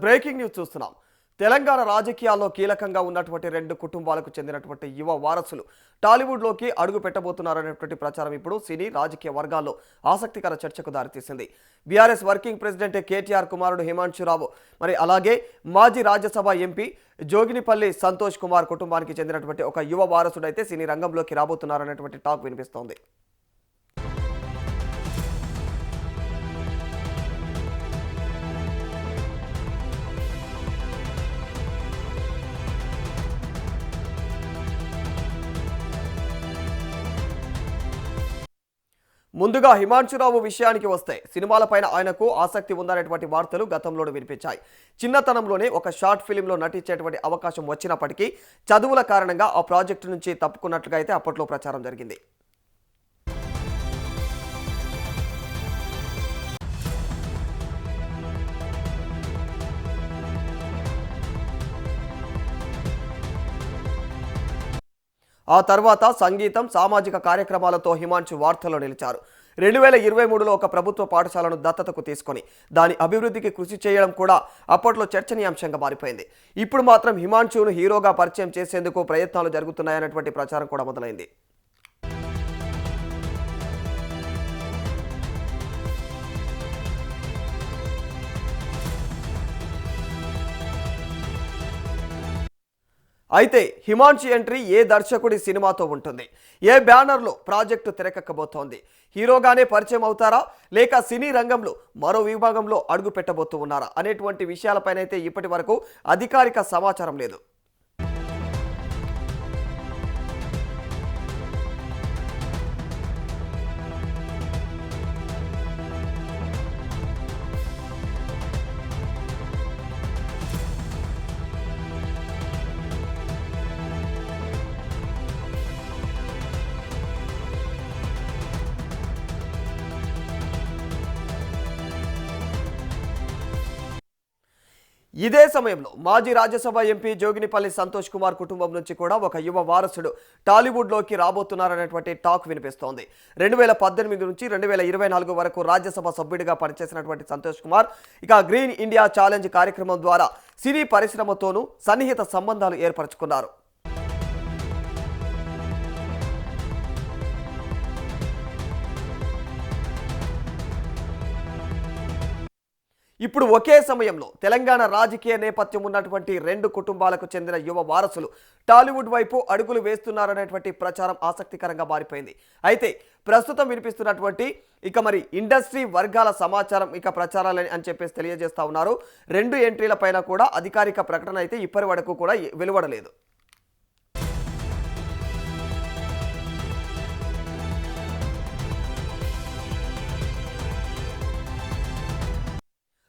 Breaking news చూస్తున్నాం. తెలంగాణ రాజకీయాల్లో కీలకంగా ఉన్నటువంటి రెండు కుటుంబాలకు చెందినటువంటి యువ వారసులు టాలీవుడ్లోకి అడుగు పెట్టబోతున్నారనేటువంటి ప్రచారం ఇప్పుడు సినీ రాజకీయ వర్గాల్లో ఆసక్తికర చర్చకు దారితీసింది. బీఆర్ఎస్ వర్కింగ్ ప్రెసిడెంట్ కేటీఆర్ కుమారుడు హిమాంశురావు, మరి అలాగే మాజీ రాజ్యసభ ఎంపీ జోగినిపల్లి సంతోష్ కుమార్ కుటుంబానికి చెందినటువంటి ఒక యువ వారసుడైతే సినీ రంగంలోకి రాబోతున్నారనేటువంటి టాక్ వినిపిస్తోంది. ముందుగా హిమాంశురావు విషయానికి వస్తే సినిమాలపైన ఆయనకు ఆసక్తి ఉందనేటువంటి వార్తలు గతంలోనే వినిపించాయి. చిన్నతనంలోనే ఒక షార్ట్ ఫిలింలో నటించేటువంటి అవకాశం వచ్చినప్పటికీ చదువుల కారణంగా ఆ ప్రాజెక్టు నుంచి తప్పుకున్నట్లుగా అయితే అప్పట్లో ప్రచారం జరిగింది. ఆ తర్వాత సంగీతం, సామాజిక కార్యక్రమాలతో హిమాంశు వార్తల్లో నిలిచారు. 2023లో ఒక ప్రభుత్వ పాఠశాలను దత్తతకు తీసుకొని దాని అభివృద్ధికి కృషి చేయడం కూడా అప్పట్లో చర్చనీయాంశంగా మారిపోయింది. ఇప్పుడు మాత్రం హిమాంశును హీరోగా పరిచయం చేసేందుకు ప్రయత్నాలు జరుగుతున్నాయన్నటువంటి ప్రచారం కూడా మొదలైంది. అయితే హిమాంశు ఎంట్రీ ఏ దర్శకుడి సినిమాతో ఉంటుంది, ఏ బ్యానర్లో ప్రాజెక్టు తెరకెక్కబోతోంది, హీరోగానే పరిచయం అవుతారా లేక సినీ రంగంలో మరో విభాగంలో అడుగు పెట్టబోతూ ఉన్నారా అనేటువంటి విషయాలపైనైతే ఇప్పటి వరకు అధికారిక సమాచారం లేదు. ఇదే సమయంలో మాజీ రాజ్యసభ ఎంపీ జోగినిపల్లి సంతోష్ కుమార్ కుటుంబం నుంచి కూడా ఒక యువ వారసుడు టాలీవుడ్లోకి రాబోతున్నారనేటువంటి టాక్ వినిపిస్తోంది. 2018 నుంచి 2024 వరకు రాజ్యసభ సభ్యుడిగా పనిచేసినటువంటి సంతోష్ కుమార్ ఇక గ్రీన్ ఇండియా ఛాలెంజ్ కార్యక్రమం ద్వారా సినీ పరిశ్రమతోనూ సన్నిహిత సంబంధాలు ఏర్పరచుకున్నారు. ఇప్పుడు ఒకే సమయంలో తెలంగాణ రాజకీయ నేపథ్యం ఉన్నటువంటి రెండు కుటుంబాలకు చెందిన యువ వారసులు టాలీవుడ్ వైపు అడుగులు వేస్తున్నారనేటువంటి ప్రచారం ఆసక్తికరంగా మారిపోయింది. అయితే ప్రస్తుతం వినిపిస్తున్నటువంటి మరి ఇండస్ట్రీ వర్గాల సమాచారం ప్రచారాలని అని చెప్పేసి తెలియజేస్తా ఉన్నారు. రెండు ఎంట్రీల పైన కూడా అధికారిక ప్రకటన అయితే ఇప్పటి వరకు కూడా వెలువడలేదు.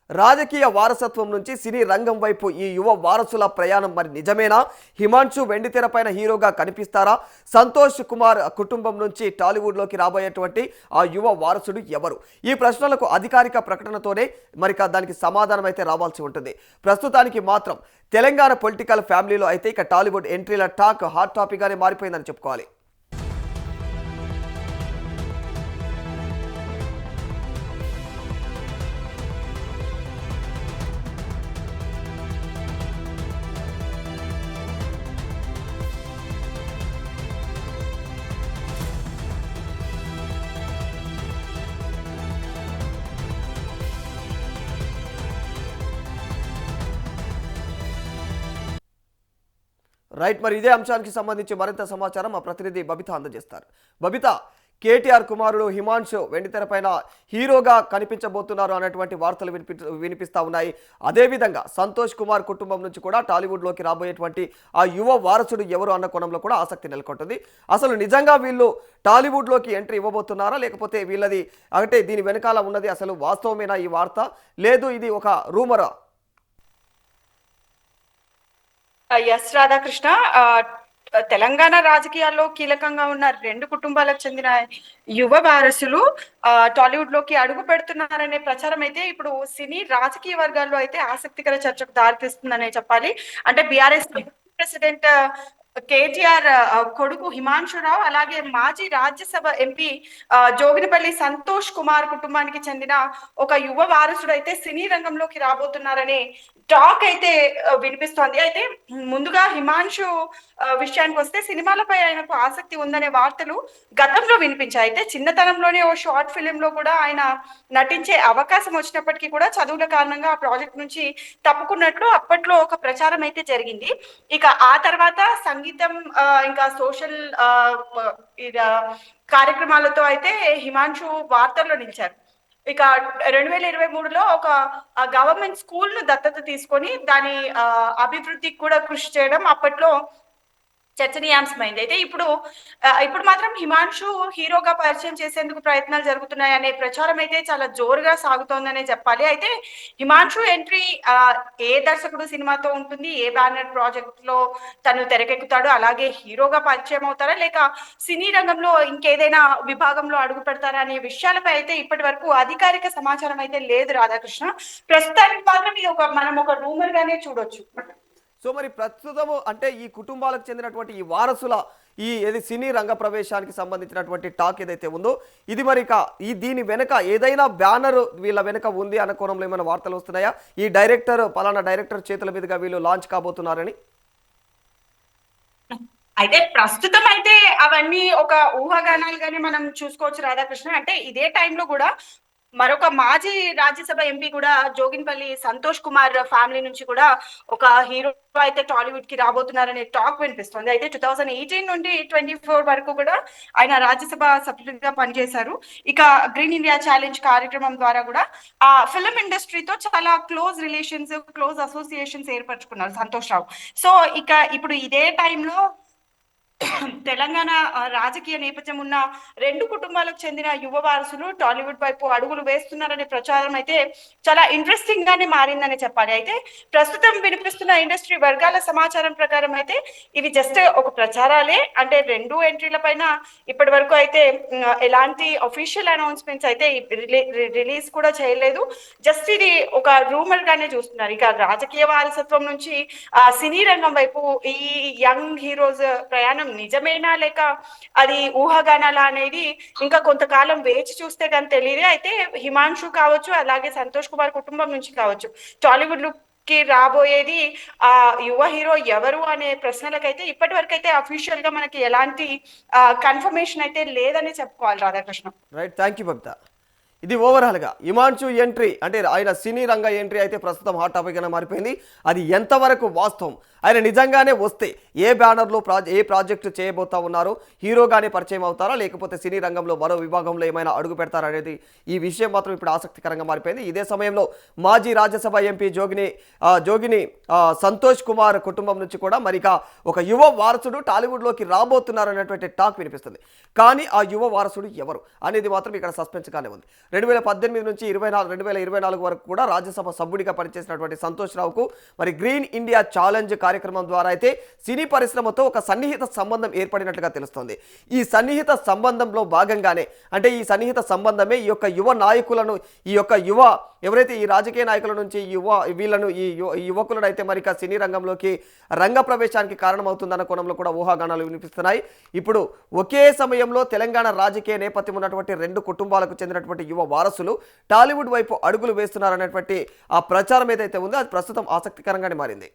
రాజకీయ వారసత్వం నుంచి సినీ రంగం వైపు ఈ యువ వారసుల ప్రయాణం మరి నిజమేనా? హిమాంశు వెండితెర పైన హీరోగా కనిపిస్తారా? సంతోష్ కుమార్ కుటుంబం నుంచి టాలీవుడ్లోకి రాబోయేటువంటి ఆ యువ వారసుడు ఎవరు? ఈ ప్రశ్నలకు అధికారిక ప్రకటనతోనే మరి దానికి సమాధానం అయితే రావాల్సి ఉంటుంది. ప్రస్తుతానికి మాత్రం తెలంగాణ పొలిటికల్ ఫ్యామిలీలో అయితే టాలీవుడ్ ఎంట్రీల టాక్ హాట్ టాపిక్గానే మారిపోయిందని చెప్పుకోవాలి. రైట్, మరి ఇదే అంశానికి సంబంధించి మరింత సమాచారం మా ప్రతినిధి బబిత అందజేస్తారు. బబిత, కేటీఆర్ కుమారుడు హిమాంశు వెండితెర పైన హీరోగా కనిపించబోతున్నారు అనేటువంటి వార్తలు వినిపిస్తా ఉన్నాయి. అదేవిధంగా సంతోష్ కుమార్ కుటుంబం నుంచి కూడా టాలీవుడ్లోకి రాబోయేటువంటి ఆ యువ వారసుడు ఎవరు అన్న కోణంలో కూడా ఆసక్తి నెలకొంటుంది. అసలు నిజంగా వీళ్ళు టాలీవుడ్లోకి ఎంట్రీ ఇవ్వబోతున్నారా లేకపోతే వీళ్ళది అంటే దీని వెనకాల ఉన్నది అసలు వాస్తవమేనా ఈ వార్త, లేదు ఇది ఒక రూమరా? ఎస్ రాధాకృష్ణ, తెలంగాణ రాజకీయాల్లో కీలకంగా ఉన్న రెండు కుటుంబాలకు చెందిన యువ వారసులు టాలీవుడ్ లోకి అడుగు పెడుతున్నారనే ప్రచారం అయితే ఇప్పుడు సినీ రాజకీయ వర్గాల్లో అయితే ఆసక్తికర చర్చకు దారితీస్తుందనే చెప్పాలి. అంటే బీఆర్ఎస్ ప్రెసిడెంట్ కేటీఆర్ కొడుకు హిమాంశురావు అలాగే మాజీ రాజ్యసభ ఎంపీ జోగినిపల్లి సంతోష్ కుమార్ కుటుంబానికి చెందిన ఒక యువ వారసుడు అయితే సినీ రంగంలోకి రాబోతున్నారనే టాక్ అయితే వినిపిస్తోంది. అయితే ముందుగా హిమాంశు విషయానికి వస్తే సినిమాలపై ఆయనకు ఆసక్తి ఉందనే వార్తలు గతంలో వినిపించాయి. అయితే చిన్నతనంలోనే ఓ షార్ట్ ఫిలిం లో కూడా ఆయన నటించే అవకాశం వచ్చినప్పటికీ కూడా చదువుల కారణంగా ఆ ప్రాజెక్ట్ నుంచి తప్పుకున్నట్లు అప్పట్లో ఒక ప్రచారం అయితే జరిగింది. ఇక ఆ తర్వాత సంగీతం ఇంకా సోషల్ కార్యక్రమాలతో అయితే హిమాంశు వార్తల్లో నిలిచారు. ఇక 2023లో ఒక గవర్నమెంట్ స్కూల్ ను దత్తత తీసుకొని దాని అభివృద్ధికి కూడా కృషి చేయడం అప్పట్లో చర్చనీయాంశమైంది. అయితే ఇప్పుడు మాత్రం హిమాంశు హీరోగా పరిచయం చేసేందుకు ప్రయత్నాలు జరుగుతున్నాయి అనే ప్రచారం అయితే చాలా జోరుగా సాగుతోందనే చెప్పాలి. అయితే హిమాంశు ఎంట్రీ ఏ దర్శకుడు సినిమాతో ఉంటుంది, ఏ బ్యానర్ ప్రాజెక్ట్ లో తను తెరకెక్కుతాడు, అలాగే హీరోగా పరిచయం అవుతారా లేక సినీ రంగంలో ఇంకేదైనా విభాగంలో అడుగు పెడతారా అనే విషయాలపై అయితే ఇప్పటి వరకు అధికారిక సమాచారం అయితే లేదు రాధాకృష్ణ. ప్రస్తుతానికి మాత్రం ఇది మనం ఒక రూమర్ గానే చూడొచ్చు. సో మరి ప్రస్తుతము అంటే ఈ కుటుంబాలకు చెందినటువంటి ఈ వారసుల ఏది సినీ రంగ ప్రవేశానికి సంబంధించినటువంటి టాక్ ఏదైతే ఉందో ఇది మరి దీని వెనక ఏదైనా బ్యానర్ వీళ్ళ వెనక ఉంది అన్న కోణంలో ఏమైనా వార్తలు వస్తున్నాయా? ఈ డైరెక్టర్ పలానా డైరెక్టర్ చేతుల మీదుగా వీళ్ళు లాంచ్ కాబోతున్నారని. అయితే ప్రస్తుతం అయితే అవన్నీ ఒక ఊహాగానాలుగానే మనం చూసుకోవచ్చు రాధాకృష్ణ. అంటే ఇదే టైంలో కూడా మరొక మాజీ రాజ్యసభ ఎంపీ కూడా జోగిన్పల్లి సంతోష్ కుమార్ ఫ్యామిలీ నుంచి కూడా ఒక హీరో అయితే టాలీవుడ్ కి రాబోతున్నారనే టాక్ వినిపిస్తుంది. అయితే 2018 నుండి 24 వరకు కూడా ఆయన రాజ్యసభ సభ్యుడిగా పనిచేశారు. ఇక గ్రీన్ ఇండియా ఛాలెంజ్ కార్యక్రమం ద్వారా కూడా ఆ ఫిల్మ్ ఇండస్ట్రీతో చాలా క్లోజ్ రిలేషన్స్, క్లోజ్ అసోసియేషన్స్ ఏర్పరచుకున్నారు సంతోష్ రావు. సో ఇప్పుడు ఇదే టైంలో తెలంగాణ రాజకీయ నేపథ్యం ఉన్న రెండు కుటుంబాలకు చెందిన యువ వారసులు టాలీవుడ్ వైపు అడుగులు వేస్తున్నారనే ప్రచారం అయితే చాలా ఇంట్రెస్టింగ్ గానే మారిందని చెప్పాలి. అయితే ప్రస్తుతం వినిపిస్తున్న ఇండస్ట్రీ వర్గాల సమాచారం ప్రకారం అయితే ఇవి జస్ట్ ఒక ప్రచారాలే. అంటే రెండు ఎంట్రీల పైన ఇప్పటి వరకు అయితే ఎలాంటి అఫీషియల్ అనౌన్స్మెంట్స్ అయితే రిలీజ్ కూడా చేయలేదు. జస్ట్ ఇది ఒక రూమర్ గానే చూస్తున్నారు. ఇక రాజకీయ వారసత్వం నుంచి సినీ రంగం వైపు ఈ యంగ్ హీరోస్ ప్రయాణం నిజమేనా లేక అది ఊహాగానాలా అనేది ఇంకా కొంతకాలం వేచి చూస్తే కానీ తెలియదు. అయితే హిమాంశు కావచ్చు అలాగే సంతోష్ కుమార్ కుటుంబం నుంచి కావచ్చు టాలీవుడ్ కి రాబోయేది ఆ యువ హీరో ఎవరు అనే ప్రశ్నలకైతే ఇప్పటి వరకు అయితే అఫీషియల్ గా మనకి ఎలాంటి కన్ఫర్మేషన్ అయితే లేదని చెప్పుకోవాలి Radhakrishna. Right, thank you Babita. ఇది ఓవరాల్గా హిమాంశు ఎంట్రీ అంటే ఆయన సినీ రంగ ఎంట్రీ అయితే ప్రస్తుతం హాట్ టాపిక్గా మారిపోయింది. అది ఎంతవరకు వాస్తవం, ఆయన నిజంగానే వస్తే ఏ బ్యానర్లో ఏ ప్రాజెక్టు చేయబోతా ఉన్నారు, హీరోగానే పరిచయం అవుతారా లేకపోతే సినీ రంగంలో మరో విభాగంలో ఏమైనా అడుగు పెడతారా అనేది ఈ విషయం మాత్రం ఇప్పుడు ఆసక్తికరంగా మారిపోయింది. ఇదే సమయంలో మాజీ రాజ్యసభ ఎంపీ జోగిని సంతోష్ కుమార్ కుటుంబం నుంచి కూడా మరిక ఒక యువ వారసుడు టాలీవుడ్లోకి రాబోతున్నారు అనేటువంటి టాక్ వినిపిస్తుంది. కానీ ఆ యువ వారసుడు ఎవరు అనేది మాత్రం ఇక్కడ సస్పెన్స్గానే ఉంది. 2018 నుంచి 2024 వరకు కూడా రాజ్యసభ సభ్యుడిగా పనిచేసినటువంటి సంతోష్ రావుకు మరి గ్రీన్ ఇండియా ఛాలెంజ్ కార్యక్రమం ద్వారా అయితే సినీ పరిశ్రమతో ఒక సన్నిహిత సంబంధం ఏర్పడినట్లుగా తెలుస్తోంది. ఈ సన్నిహిత సంబంధంలో భాగంగానే అంటే ఈ సన్నిహిత సంబంధమే ఈ యొక్క యువ నాయకులను ఎవరైతే ఈ రాజకీయ నాయకుల నుంచి ఈ యువకులను అయితే మరి సినీ రంగంలోకి రంగ ప్రవేశానికి కారణమవుతుందన్న కోణంలో కూడా ఊహాగానాలు వినిపిస్తున్నాయి. ఇప్పుడు ఒకే సమయంలో తెలంగాణ రాజకీయ నేపథ్యం ఉన్నటువంటి రెండు కుటుంబాలకు చెందినటువంటి యువ వారసులు టాలీవుడ్ వైపు అడుగులు వేస్తున్నారనేటువంటి ఆ ప్రచారం ఏదైతే ఉందో అది ప్రస్తుతం ఆసక్తికరంగానే మారింది.